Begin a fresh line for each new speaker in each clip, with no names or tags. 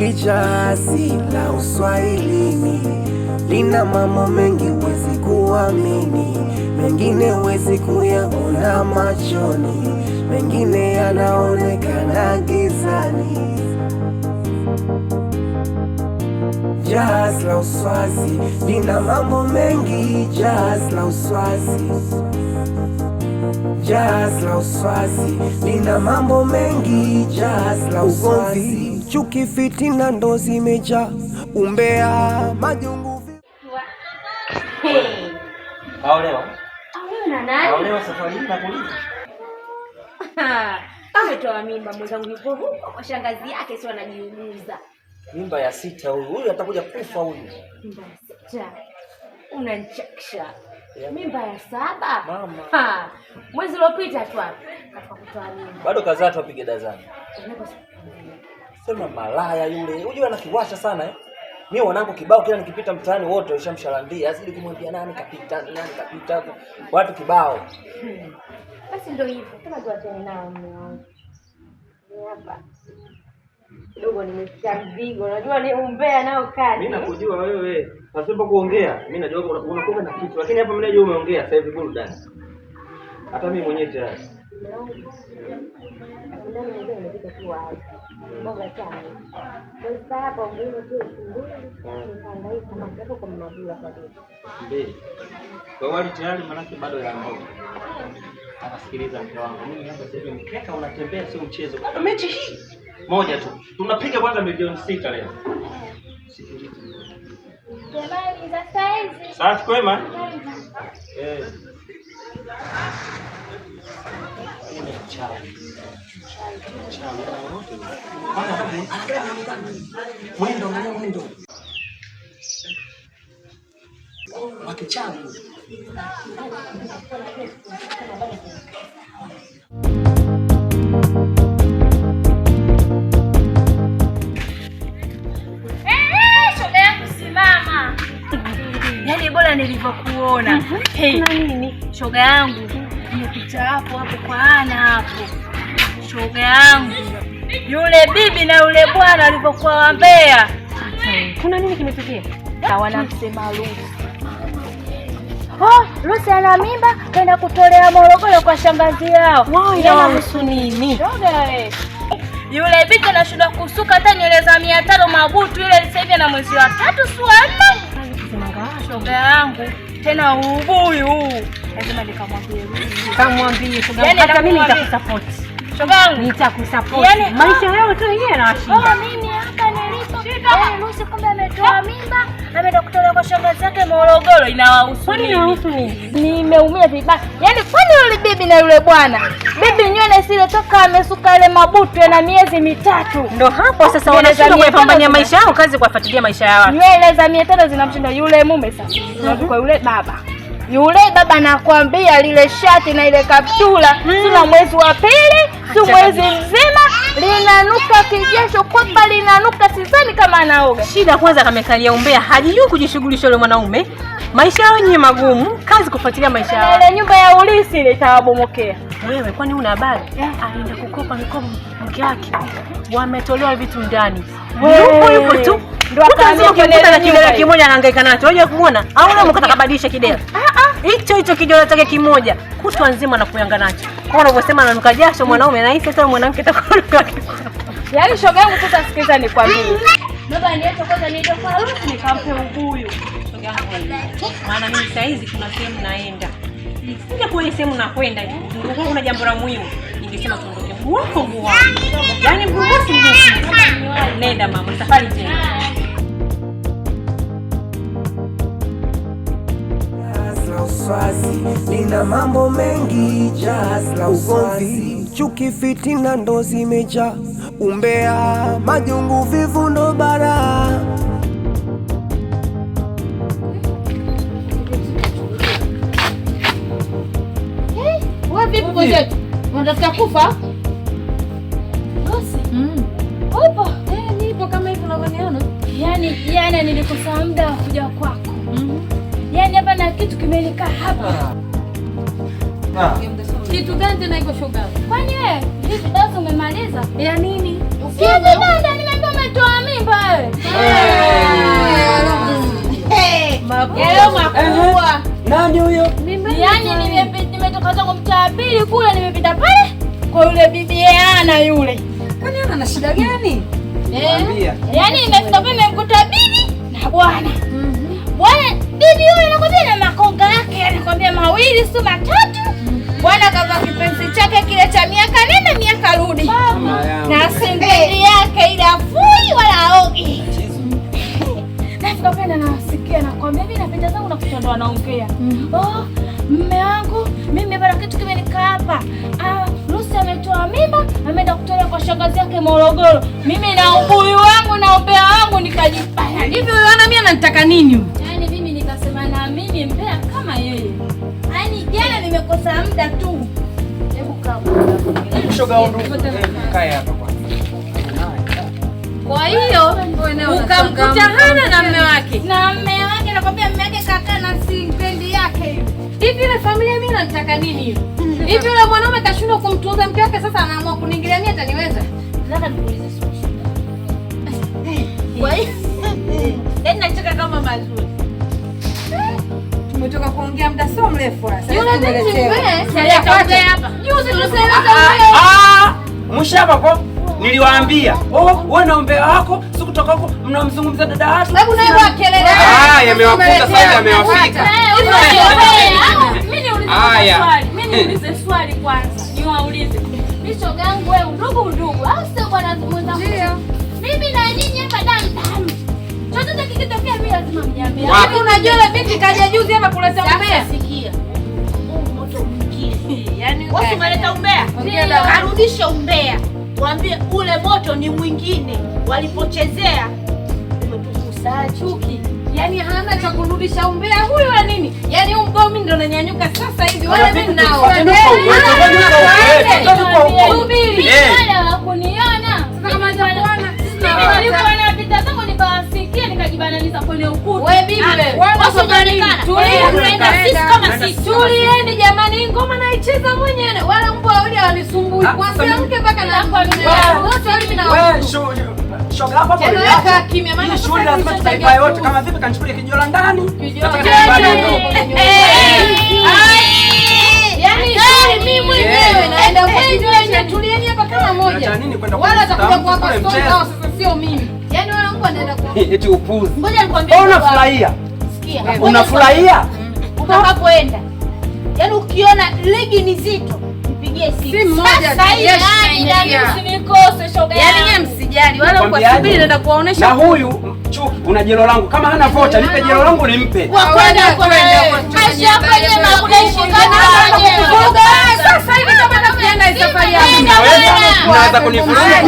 Hili jahazi la uswahilini lina mambo mengi huwezi kuamini, mengine huwezi kuyaona machoni, mengine yanaonekana gizani. Jahazi la uswazi lina mambo mengi, jahazi la uswazi, jahazi la uswazi lina mambo mengi, jahazi la uswazi. Chuki, fitina ndo zimejaa, umbea, majungu.
Aolewa na nani? Aolewa safari hii nakuuliza.
Ametoa mimba mwenzangu yupo huko kwa shangazi yake, sio anajiuguza.
Mimba ya 6 huyu atakuja kufa huyu.
Mimba ya 6. Unanichakisha. Mimba ya 7?
Mama.
Mwezi uliopita tu hapo katika kutoa mimba.
Bado kazaa tu apige dazani. Sema malaya yule. Unajua anakiwasha sana eh. Mimi wanangu kibao kila nikipita mtaani wote washamshalandia. Asili kumwambia nani kapita. Watu kibao.
Basi ndio hivyo. Kama tuachane nao mume wangu. Hapa. Dogo nimesikia mzigo. Unajua ni umbea nao kali.
Mimi nakujua wewe. Pasipo kuongea, mimi najua unakuwa na kitu. Lakini hapa mimi najua umeongea sasa hivi burudani. Hata mimi mwenyewe tayari.
Ndio ndio nimepita tu hapo. Mbona sana. Sasa hapa ungine tu nikaangalia kama hapo kwa mnabula kwa nini.
Mbele. Kwa wali tayari manake bado ya moja. Anasikiliza mke wangu. Mimi hapa sasa hivi mkeka unatembea sio mchezo. Kama mechi hii moja tu. Tunapiga kwanza milioni 6 leo. Sikiliza.
Jamani za saizi.
Safi kwema? Mwendo. Wakichana.
Shoga yangu simama. Yaani bora nilivyokuona. Hey, nini? Shoga yangu nimepita hapo kwa ana hapo. Shoga yangu yule bibi na yule bwana walivyokuwa wambea. Kuna nini kimetokea? Hawana msema Lucy. Lucy ana mimba kaenda kutolea Morogoro kwa shangazi yao.
Inahusu nini?
Shoga wewe. Yule bibi anashindwa kusuka hata nywele za 500 mabutu yule sasa hivi na mwezi wa 3 si wa 4. Shoga yangu tena ubuyu huu. Lazima nikamwambie Lucy.
Kamwambie shoga yangu hata mimi nitakusupport.
Shoga yangu
nitakusupport. Yaani maisha yao tu yenyewe yanawashinda.
Mimi hapa nilipo. Lucy kumbe ametoa mimba, ameenda kutolewa kwa shangazi yake Morogoro. Inawahusu nini?
Inahusu nini?
Nimeumia vibaya. Yaani kwani yule bibi na yule bwana? Bibi nywele zile toka amesuka ile mabutu yana miezi 3.
Ndio hapo sasa wanashinda kupambania maisha yao, kazi kufuatilia maisha yao.
Nywele za 500 zinamshinda yule mume sasa. Kwa yule baba. Yule baba nakwambia lile shati na ile kaptula sio mwezi wa 2, sio mwezi mzima, linanuka kijasho kwamba linanuka, sidhani kama anaoga.
Shida kwanza kamekalia umbea, hajijui kujishughulisha yule mwanaume. Maisha yao ni magumu, kazi kufuatilia maisha yao.
Ile nyumba ya ulisi ile itawabomokea.
Wewe kwani una habari? Aenda kukopa mikopo mke wake. Wametolewa vitu ndani. Yupo tu. Ndio akaanza kuenda na kidela kimoja anahangaika nacho. Unajua kumuona? Au una mkata kabadilisha kidela. Hicho kidela chake kimoja kutwa nzima na kuyanga nacho. Kwa unavyosema ananuka jasho mwanaume na hisi hata mwanamke atakunuka.
Yaani shoga yangu sasa sikiza nikwambie. Baba niache kwanza niende kwa Lucy nikampe ubuyu.
Shoga yangu. Maana mimi saa hizi kuna sehemu naenda. Sija kwa sehemu nakwenda. Ngoko kuna jambo la muhimu. Ningesema tuondoke. Wako nguo. Yaani mgusi. Nenda mama, safari njema.
Uswazi lina mambo mengi, jahazi la ugomvi, chuki, fitina ndo zimejaa, umbea, majungu, vivu ndo bara.
Wewe vipi kwa zetu? Unataka kufa? Lucy. Upo?
Nipo kama hivi unavyoniona.
Yaani jana nilikosa muda wa kuja kwako. Yaani hapa na kitu kimenikaa hapa.
Kitu gani tena iko shoga?
Kwani wewe hivi darasa umemaliza?
Ya nini?
Ukienda nimeambiwa umetoa mimba wewe?
Makubwa. Nani huyo?
Yaani nimetoka zangu mtaa pili kule, nimepita pale kwa yule bibi Ana yule.
Kwani ana shida gani?
Yaani nimefika pale nimekuta bibi na bwana. Bwana bibi yule anakwambia na makonga yake, anakwambia mawili si matatu. Bwana kavaa kipenzi chake kile cha miaka nenda miaka rudi. Na singeli yake ile afui wala aogi. Nafika pale nasikia nakwambia mimi napita zangu na kutondoa naongea. Oh, mume wangu mimi bado kitu kimenikaa hapa. Lucy ametoa mimba, ameenda kutoa kwa shangazi yake Morogoro. Mimi na ubuyu wangu na umbea wangu nikajipaya.
Hivi wewe ana mimi ananitaka nini?
Yaani mimi nikasema na mimi mbea kama yeye. Yaani jana nimekosa muda tu. Hebu kaa.
Shoga wangu. Kae hapa kwanza.
Kwa hiyo
ukamkuta Hana na mume wake.
Na mume wake nakwambia mume wake kakaa na singendi yake hiyo.
Hivi ile familia mimi nataka nini hiyo? Hivi yule mwanaume kashindwa kumtunza mke wake, sasa anaamua kuniingilia mimi, ataniweza?
Nataka nikuulize swali. Kwa hiyo yaani nataka kama mazuri.
Tumetoka kuongea muda sio mrefu sasa.
Yule
Tumeletewa.
hapa. Juzi tunaeleza
Mshapa kwa niliwaambia, wewe na umbea wako siku kutoka huko mnamzungumza dada yako.
Hebu naye wa kelele.
Yamewakuta sasa yamewafika.
Mimi niulize swali kwanza. Niwaulize. Mimi shoga yangu wewe ndugu au sio bwana mwenzangu? Ndio. Mimi na nyinyi hapa damu. Chochote kikitokea mimi lazima mniambie.
Wapi unajua ile binti kaja juzi hapa kuleta umbea?
Sikia. Moto mwingine.
Yaani
wewe umeleta umbea? Karudisha umbea. Waambie ule moto ni mwingine. Walipochezea umetukusa chuki.
Yaani hana cha kurudisha umbea huyu wa nini? Yaani huyu mgao mimi ndo nanyanyuka sasa hivi. Wale mimi nao.
Subiri. Wala hakuniona. Kama nitaona. Mimi nilikuwa napita zangu nikawasikia nikajibananiza kwenye ukuta.
Wewe bibi wewe.
Wasionekana. Tulienda sisi kama sisi.
Tulieni jamani, ngoma naicheza mwenyewe. Wala mbwa wale wanisumbui. Kwanza mke mpaka na wote wale na
wewe shoga hapo hapo.
Weka kimya maana
shughuli lazima tutaipa yote kama vipi kanichukulia kijola ndani.
Yaani mimi mwenyewe naenda mwenyewe tulieni hapa kama moja. Wala atakuja kuwapa story sasa sio mimi. Yaani wala mbwa anaenda kwa
eti upuzi.
Ngoja nikwambie.
Unafurahia?
Sikia.
Unafurahia?
Utakapoenda. Yaani ukiona ligi ni zito, nipigie simu.
Simu moja.
Sasa hivi ndani usinikose shoga.
Yaani yeye msijali wala mkwasubiri naenda kuwaonesha.
Na huyu chuki una jelo langu. Kama hana vocha nipe jelo langu nimpe.
Kwenda maisha yako yenyewe unaishi kama wewe.
Sasa hivi kama nakuenda hii safari yangu.
Unaanza kunifurushia.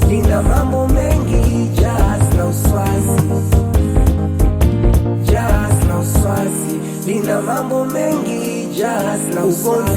Nina mambo mengi just na uswazi. Just na uswazi. Nina mambo mengi just na uswazi.